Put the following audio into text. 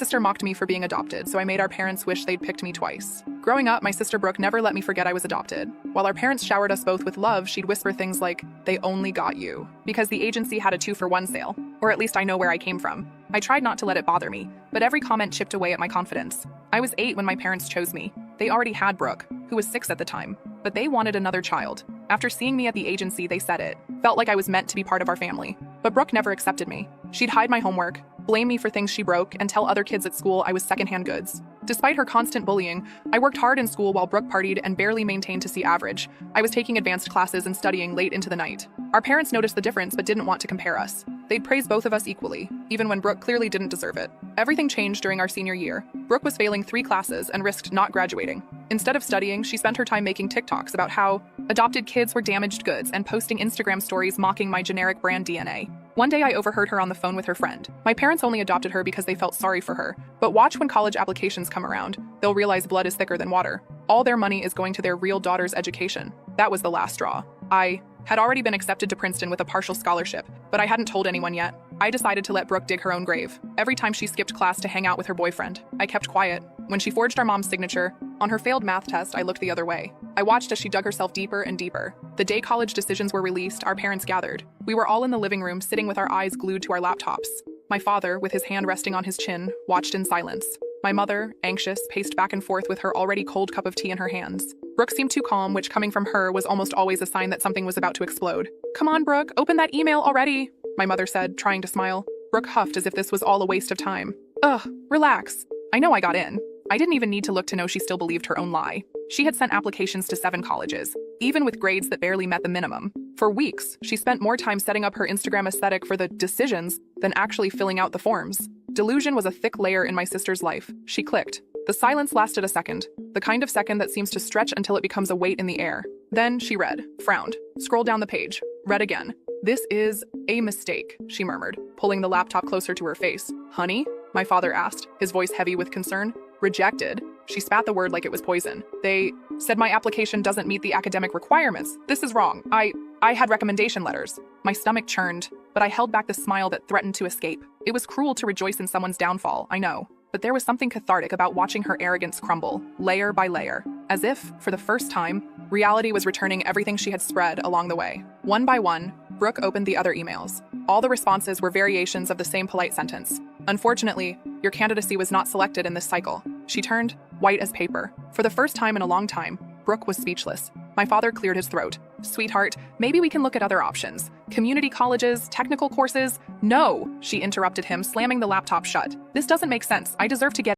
sister mocked me for being adopted, so I made our parents wish they'd picked me twice. Growing up, my sister Brooke never let me forget I was adopted. While our parents showered us both with love, she'd whisper things like, "They only got you," because the agency had a 2-for-1 sale, or at least I know where I came from. I tried not to let it bother me, but every comment chipped away at my confidence. I was 8 when my parents chose me. They already had Brooke, who was 6 at the time, but they wanted another child. After seeing me at the agency, they said it felt like I was meant to be part of our family. But Brooke never accepted me. She'd hide my homework, blame me for things she broke, and tell other kids at school I was secondhand goods. Despite her constant bullying, I worked hard in school while Brooke partied and barely maintained to C average. I was taking advanced classes and studying late into the night. Our parents noticed the difference but didn't want to compare us. They'd praise both of us equally, even when Brooke clearly didn't deserve it. Everything changed during our senior year. Brooke was failing 3 classes and risked not graduating. Instead of studying, she spent her time making TikToks about how adopted kids were damaged goods and posting Instagram stories mocking my generic brand DNA. One day I overheard her on the phone with her friend. My parents only adopted her because they felt sorry for her. But watch when college applications come around. They'll realize blood is thicker than water. All their money is going to their real daughter's education. That was the last straw. I had already been accepted to Princeton with a partial scholarship, but I hadn't told anyone yet. I decided to let Brooke dig her own grave. Every time she skipped class to hang out with her boyfriend, I kept quiet. When she forged our mom's signature on her failed math test, I looked the other way. I watched as she dug herself deeper and deeper. The day college decisions were released, our parents gathered. We were all in the living room, sitting with our eyes glued to our laptops. My father, with his hand resting on his chin, watched in silence. My mother, anxious, paced back and forth with her already cold cup of tea in her hands. Brooke seemed too calm, which coming from her was almost always a sign that something was about to explode. "Come on, Brooke, open that email already," my mother said, trying to smile. Brooke huffed as if this was all a waste of time. "Ugh, relax. I know I got in." I didn't even need to look to know she still believed her own lie. She had sent applications to 7 colleges, even with grades that barely met the minimum. For weeks, she spent more time setting up her Instagram aesthetic for the decisions than actually filling out the forms. Delusion was a thick layer in my sister's life. She clicked. The silence lasted a second, the kind of second that seems to stretch until it becomes a weight in the air. Then she read, frowned, scrolled down the page, read again. "This is a mistake," she murmured, pulling the laptop closer to her face. "Honey?" my father asked, his voice heavy with concern. "Rejected." She spat the word like it was poison. "They said my application doesn't meet the academic requirements. This is wrong. I had recommendation letters." My stomach churned, but I held back the smile that threatened to escape. It was cruel to rejoice in someone's downfall, I know. But there was something cathartic about watching her arrogance crumble, layer by layer. As if, for the first time, reality was returning everything she had spread along the way. One by one, Brooke opened the other emails. All the responses were variations of the same polite sentence. "Unfortunately, your candidacy was not selected in this cycle." She turned white as paper. For the first time in a long time, Brooke was speechless. My father cleared his throat. "Sweetheart, maybe we can look at other options. Community colleges, technical courses." "No," she interrupted him, slamming the laptop shut. "This doesn't make sense. I deserve to get